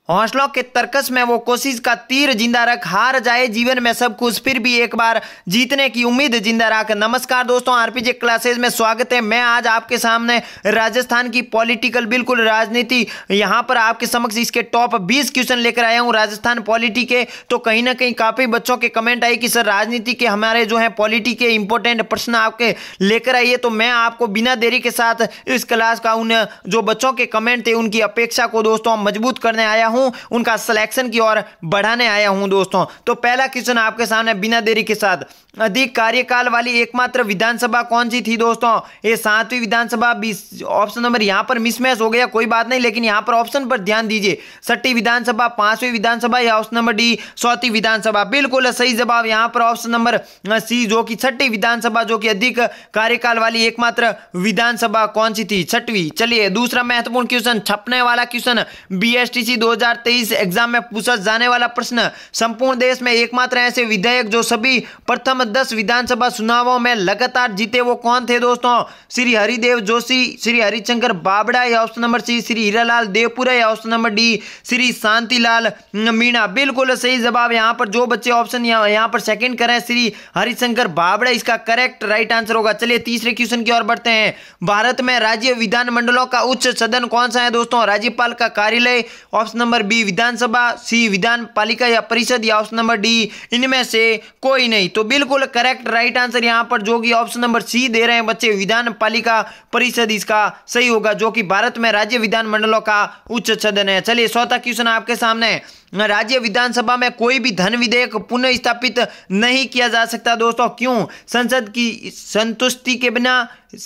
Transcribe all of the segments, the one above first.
हौसलों के तरकस में वो कोशिश का तीर जिंदा रख, हार जाए जीवन में सब कुछ फिर भी एक बार जीतने की उम्मीद जिंदा रख। नमस्कार दोस्तों, आरपीजे क्लासेस में स्वागत है। मैं आज आपके सामने राजस्थान की पॉलिटिकल बिल्कुल राजनीति यहां पर आपके समक्ष इसके टॉप 20 क्वेश्चन लेकर आया हूं राजस्थान पॉलिटी के। तो कहीं ना कहीं काफी बच्चों के कमेंट आए कि सर राजनीति के हमारे जो है पॉलिटी के इंपॉर्टेंट प्रश्न आपके लेकर आइए। तो मैं आपको बिना देरी के साथ इस क्लास का उन जो बच्चों के कमेंट थे उनकी अपेक्षा को दोस्तों मजबूत करने आया हूं, उनका सिलेक्शन की ओर बढ़ाने आया हूं दोस्तों। तो पहला क्वेश्चन आपके सामने बिना देरी के साथ, अधिक कार्यकाल वाली एकमात्र विधानसभा कौन सी थी दोस्तों? ये 7वीं विधानसभा। ऑप्शन नंबर यहां पर मिसमैच हो गया, कोई बात नहीं, लेकिन यहां पर ऑप्शन पर ध्यान दीजिए। 6वीं विधानसभा, 5वीं विधानसभा या ऑप्शन नंबर डी 4वीं विधानसभा। बिल्कुल सही जवाब यहां पर ऑप्शन नंबर सी जो कि 6वीं विधानसभा, जो कि अधिक कार्यकाल वाली एकमात्र विधानसभा कौन सी थी? 6वीं। चलिए दूसरा महत्वपूर्ण क्वेश्चन, छपने वाला क्वेश्चन, बीएसटीसी 2023 एग्जाम में पूछा जाने वाला प्रश्न। संपूर्ण देश में एकमात्र ऐसे विधायक जो सभी प्रथम 10 विधानसभा चुनावों में लगातार जीते वो कौन थे दोस्तों? श्री हरिदेव जोशी, श्री हरिशंकर बाबड़ा या option number C Shri Hiralal Devpura या option number D Shri Shantilal Meena. बिल्कुल सही जवाब यहां पर जो बच्चे ऑप्शन यहां पर सेकंड करें श्री हरिशंकर बाबड़ा, इसका करेक्ट राइट आंसर होगा। चलिए तीसरे क्वेश्चन की ओर बढ़ते हैं। भारत में राज्य विधानमंडलों का उच्च सदन कौन सा है दोस्तों? राज्यपाल का कार्यालय, ऑप्शन नंबर बी विधानसभा, सी विधान पालिका या परिषद या ऑप्शन नंबर डी इनमें से कोई नहीं। तो बिल्कुल करेक्ट राइट आंसर यहां पर जो कि ऑप्शन नंबर सी दे रहे हैं बच्चे, विधान पालिका परिषद इसका सही होगा, जो कि भारत में राज्य विधानमंडलों का उच्च सदन है। चलिए चौथा क्वेश्चन आपके सामने, राज्य विधानसभा में कोई भी धन विधेयक पुनः स्थापित नहीं किया जा सकता दोस्तों। क्यों? संसद की संतुष्टि के बिना,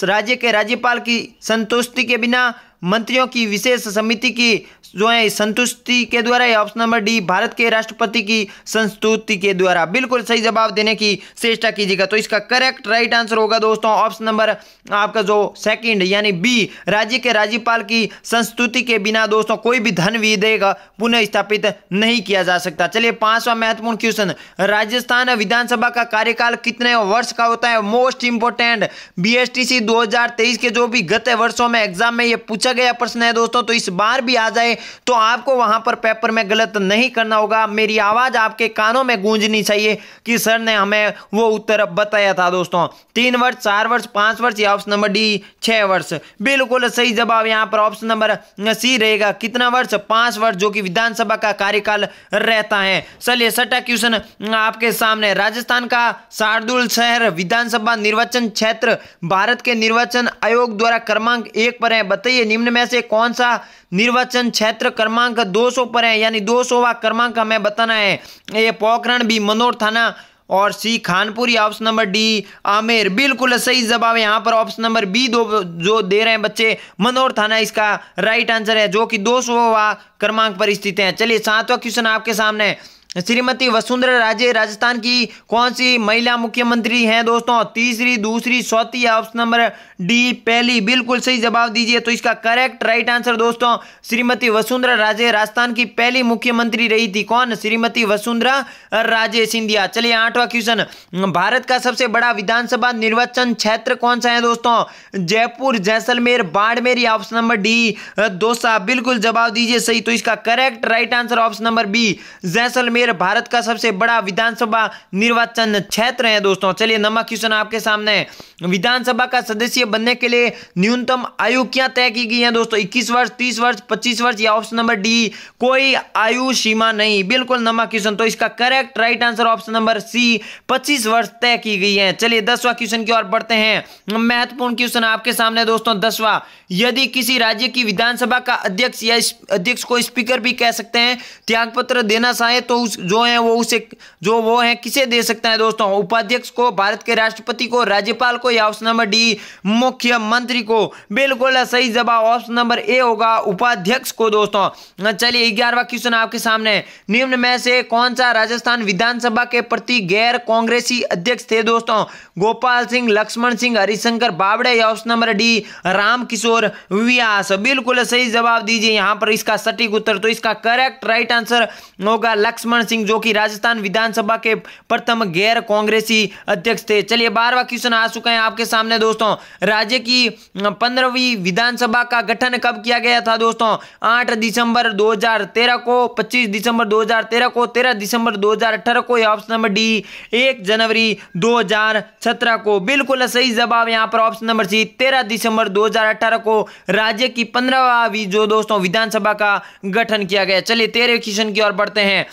राज्य के राज्यपाल की संतुष्टि के बिना, मंत्रियों की विशेष समिति की जो है संतुष्टि के द्वारा या ऑप्शन नंबर डी भारत के राष्ट्रपति की संस्तुति के द्वारा। बिल्कुल सही जवाब देने की चेष्टा कीजिएगा। तो इसका करेक्ट राइट आंसर होगा दोस्तों ऑप्शन नंबर आपका जो सेकंड यानी बी, राज्य के राज्यपाल की संस्तुति के बिना दोस्तों कोई भी धन विधेयक पुनः स्थापित नहीं किया जा सकता। चलिए पांचवा महत्वपूर्ण क्वेश्चन, राजस्थान विधानसभा का कार्यकाल कितने वर्ष का होता है? मोस्ट इंपोर्टेंट, बीएसटीसी 2023 के जो भी गत वर्षों में एग्जाम में ये पूछा गया प्रश्न है दोस्तों, तो इस बार भी आ जाए तो आपको वहां पर पेपर में गलत नहीं करना होगा। मेरी आवाज आपके कानों में गूंजनी चाहिए कि सर ने हमें वो उत्तर बताया था दोस्तों। 3 वर्ष, 4 वर्ष, 5 वर्ष या ऑप्शन नंबर डी 6 वर्ष। बिल्कुल सही जवाब यहां पर ऑप्शन नंबर सी रहेगा। कितना वर्ष? 5 वर्ष, जो कि विधानसभा का कार्यकाल रहता है। चलिए छठा क्वेश्चन आपके सामने, राजस्थान का शार्दुल शहर विधानसभा निर्वाचन क्षेत्र भारत के निर्वाचन आयोग द्वारा क्रमांक 1 पर है। बताइए निम्न में से कौन सा निर्वाचन क्षेत्र क्रमांक 200 पर है, यानी 200वां क्रमांक हमें बताना है। ए पोखरण, बी मनोर थाना और सी खानपुर या ऑप्शन नंबर डी आमेर। बिल्कुल सही जवाब यहां पर ऑप्शन नंबर बी जो दे रहे हैं बच्चे, मनोर थाना इसका राइट आंसर है, जो कि 200वां क्रमांक पर स्थित है। चलिए 7वां क्वेश्चन आपके सामने, श्रीमती वसुंधरा राजे राजस्थान की कौन सी महिला मुख्यमंत्री हैं दोस्तों? तीसरी, दूसरी, चौथी या ऑप्शन नंबर डी पहली? बिल्कुल सही जवाब दीजिए। तो इसका करेक्ट राइट आंसर दोस्तों श्रीमती वसुंधरा राजे राजस्थान की पहली मुख्यमंत्री रही थी। कौन? श्रीमती वसुंधरा राजे सिंधिया। चलिए 8वां क्वेश्चन, भारत का सबसे बड़ा विधानसभा निर्वाचन क्षेत्र कौन सा है दोस्तों? जयपुर, जैसलमेर, बाड़मेर या ऑप्शन नंबर डी दौसा। बिल्कुल जवाब दीजिए सही। तो इसका correct right answer option number B Jaisalmer Bharat का सबसे बड़ा विधानसभा निर्वाचन क्षेत्र है दोस्तों। चलिए 9वां क्वेश्चन आपके सामने, विधानसभा का सदस्य बनने के लिए न्यूनतम आयु क्या तय की गई है दोस्तों? 21 वर्ष, 30 वर्ष, 25 वर्ष या ऑप्शन नंबर डी कोई आयु सीमा नहीं। बिल्कुल 9वां क्वेश्चन, तो इसका correct right answer option number C 25 वर्ष तय की गई है। चलिए 10वां क्वेश्चन की ओर बढ़ते हैं। महत्वपूर्ण क्वेश्चन आपके सामने दोस्तों 10वां, यदि किसी राज्य की विधानसभा का अध्यक्ष या अध्यक्ष को स्पीकर भी कह सकते हैं त्यागपत्र देना चाहे तो जो है वो उसे जो वो है किसे दे सकता है दोस्तों? उपाध्यक्ष को, भारत के राष्ट्रपति को, राज्यपाल को या ऑप्शन नंबर डी मुख्यमंत्री को? बिल्कुल सही जवाब ऑप्शन नंबर ए होगा, उपाध्यक्ष को दोस्तों। चलिए 11वां क्वेश्चन आपके सामने, निम्न में से कौन सा राजस्थान विधानसभा के प्रति गैर कांग्रेसी अध्यक्ष थे दोस्तों? गोपाल सिंह, लक्ष्मण सिंह, हरिशंकर बाबड़े या ऑप्शन नंबर डी रामकिशोर व्यास। बिल्कुल सही जवाब दीजिए यहां पर इसका सटीक उत्तर। तो इसका करेक्ट राइट आंसर होगा लक्ष्मण लक्ष्मण सिंह, जो कि राजस्थान विधानसभा के प्रथम गैर कांग्रेसी अध्यक्ष थे। चलिए 12वां क्वेश्चन आ चुका है आपके सामने दोस्तों। राज्य की 15वीं विधानसभा का गठन कब किया गया था दोस्तों? 8 दिसंबर 2013 को, 25 दिसंबर 2013 को, 13 दिसंबर 2018 को, या ऑप्शन नंबर डी 1 जनवरी 2017 को। बिल्कुल सही जवाब यहाँ पर ऑप्शन नंबर सी 13 दिसंबर 2018 को राज्य की 15वीं जो दोस्तों विधानसभा का गठन किया गया। चलिए 13वें क्वेश्चन की ओर बढ़ते हैं।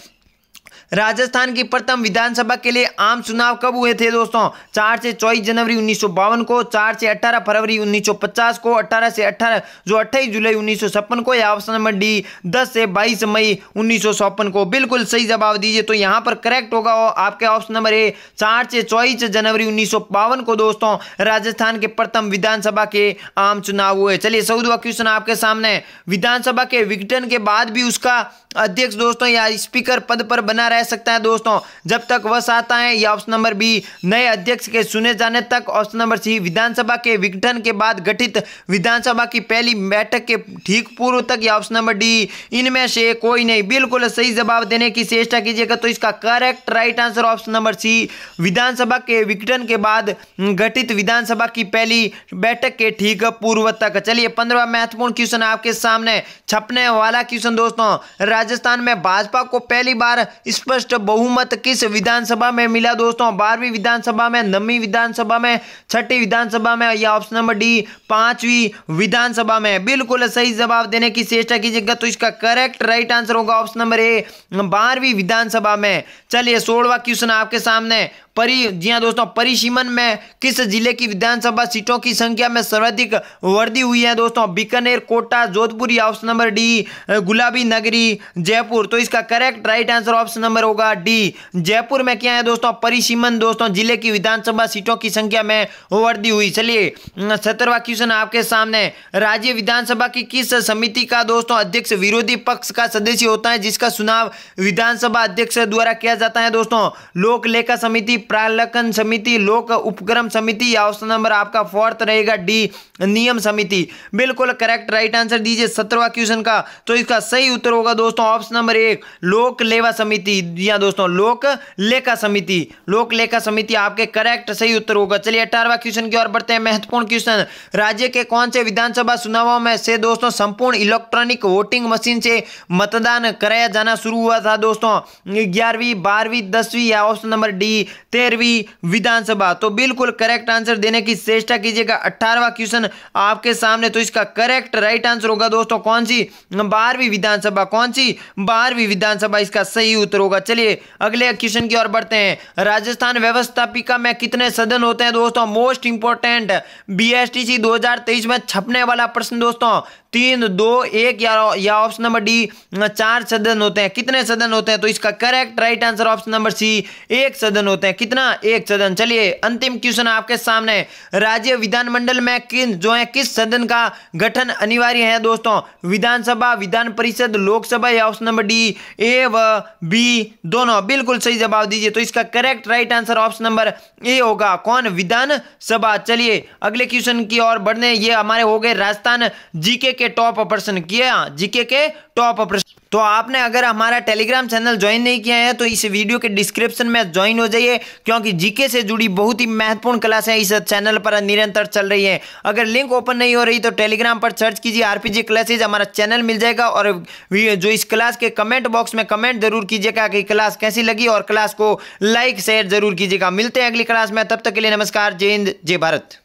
राजस्थान की प्रथम विधानसभा के लिए आम चुनाव कब हुए थे दोस्तों? 4 से 24 जनवरी 1952 को, 4 से 18 फरवरी 1950 को, 18 से 28 जुलाई 1956 को, या ऑप्शन नंबर डी 10 से 22 मई 1956 को। बिल्कुल सही जवाब दीजिए। तो यहां पर करेक्ट होगा आपके ऑप्शन नंबर ए 4 से 24 जनवरी 1952 को दोस्तों राजस्थान के प्रथम विधानसभा के आम चुनाव हुए। चलिए 14वां क्वेश्चन आपके सामने। विधानसभा के विघटन के बाद भी उसका अध्यक्ष दोस्तों या स्पीकर पद पर बना रह सकता है दोस्तों जब तक वह आता है, या ऑप्शन नंबर बी नए अध्यक्ष के चुने जाने तक, ऑप्शन नंबर सी विधानसभा के विघटन के बाद गठित विधानसभा की पहली बैठक के ठीक पूर्व तक, या ऑप्शन नंबर डी इनमें से कोई नहीं। बिल्कुल सही जवाब देने की चेष्टा कीजिएगा। तो इसका correct right answer option number C विधानसभा के विघटन के बाद गठित विधानसभा की पहली बैठक के ठीक पूर्व तक। चलिए 15वां महत्वपूर्ण क्वेश्चन आपके सामने, छपने वाला क्वेश्चन दोस्तों। राजस्थान में भाजपा को पहली बार स्पष्ट बहुमत किस विधानसभा में मिला दोस्तों? 12वीं विधानसभा में, 9वीं विधानसभा में, 6ठी विधानसभा में, या ऑप्शन नंबर डी 5वीं विधानसभा में। बिल्कुल सही जवाब देने की चेष्टा कीजिएगा। तो इसका करेक्ट राइट आंसर होगा ऑप्शन नंबर ए 12वीं विधानसभा में। चलिए 16वां क्वेश्चन आपके सामने। जी हाँ दोस्तों, परिसीमन में किस जिले की विधानसभा सीटों की संख्या में सर्वाधिक वृद्धि हुई है दोस्तों? बीकानेर, कोटा, जोधपुर, या ऑप्शन नंबर डी गुलाबी नगरी, जयपुर। तो इसका correct right answer option number होगा डी जयपुर में क्या है दोस्तों? परिसीमन दोस्तों जिले की विधानसभा सीटों की संख्या में वृद्धि हुई। चलिए 17वां क्वेश्चन आपके सामने। राज्य विधानसभा की किस समिति का दोस्तों अध्यक्ष विरोधी पक्ष का सदस्य होता है, जिसका चुनाव विधानसभा अध्यक्ष द्वारा किया जाता है दोस्तों? लोक लेखा समिति, प्रालकन समिति, लोक उपक्रम समिति, या ऑप्शन नंबर आपका फोर्थ रहेगा डी नियम समिति। बिल्कुल करेक्ट राइट आंसर दीजिए 17वां क्वेश्चन का। तो इसका सही उत्तर होगा दोस्तों ऑप्शन नंबर 1 लोक लेवा समिति। या दोस्तों लोक लेखा समिति, लोक लेखा समिति आपके करेक्ट सही उत्तर होगा। चलिए 18वां क्वेश्चन की ओर बढ़ते हैं। महत्वपूर्ण क्वेश्चन, राज्य के कौन से विधानसभा चुनावों में से दोस्तों संपूर्ण इलेक्ट्रॉनिक वोटिंग मशीन से मतदान कराया जाना शुरू हुआ था दोस्तों? 11वीं, 12वीं, 10वीं, या ऑप्शन नंबर डी 13वीं विधानसभा। तो बिल्कुल करेक्ट आंसर देने की चेष्टा कीजिएगा। 18वां क्वेश्चन आपके सामने। तो इसका करेक्ट राइट आंसर होगा दोस्तों कौन सी? 12वीं विधानसभा। कौन सी? 12वीं विधानसभा इसका सही उत्तर होगा। चलिए अगले क्वेश्चन की ओर बढ़ते हैं। राजस्थान व्यवस्थापिका में कितने सदन होते हैं दोस्तों? मोस्ट इंपोर्टेंट बीएसटीसी 2023 में छपने वाला प्रश्न दोस्तों। 3, 2, 1, या ऑप्शन नंबर डी 4 सदन होते हैं। कितने सदन होते हैं? तो इसका correct right answer option number C 1 सदन होते हैं। कितना? 1 सदन। चलिए अंतिम क्वेश्चन आपके सामने। राज्य विधानमंडल में किस सदन का गठन अनिवार्य है दोस्तों? विधानसभा, विधान परिषद, लोकसभा, या ऑप्शन नंबर डी ए व बी दोनों। बिल्कुल सही जवाब दीजिए। तो इसका correct right answer option number A होगा। कौन? विधानसभा। चलिए अगले क्वेश्चन की ओर बढ़ने। ये हमारे हो गए राजस्थान जीके के टॉप प्रश्न। किया जीके के टॉप प्रश्न। तो आपने अगर हमारा टेलीग्राम चैनल ज्वाइन नहीं किया है तो इस वीडियो के डिस्क्रिप्शन में ज्वाइन हो जाइए, क्योंकि जीके से जुड़ी बहुत ही महत्वपूर्ण क्लासें इस चैनल पर निरंतर चल रही है। अगर लिंक ओपन नहीं हो रही तो टेलीग्राम पर सर्च कीजिए आरपीजी क्लासेज, हमारा चैनल मिल जाएगा। और जो इस क्लास के कमेंट बॉक्स में कमेंट जरूर कीजिएगा कि क्लास कैसी लगी, और क्लास को लाइक शेयर जरूर कीजिएगा। मिलते हैं अगली क्लास में, तब तक के लिए नमस्कार, जय हिंद, जय भारत।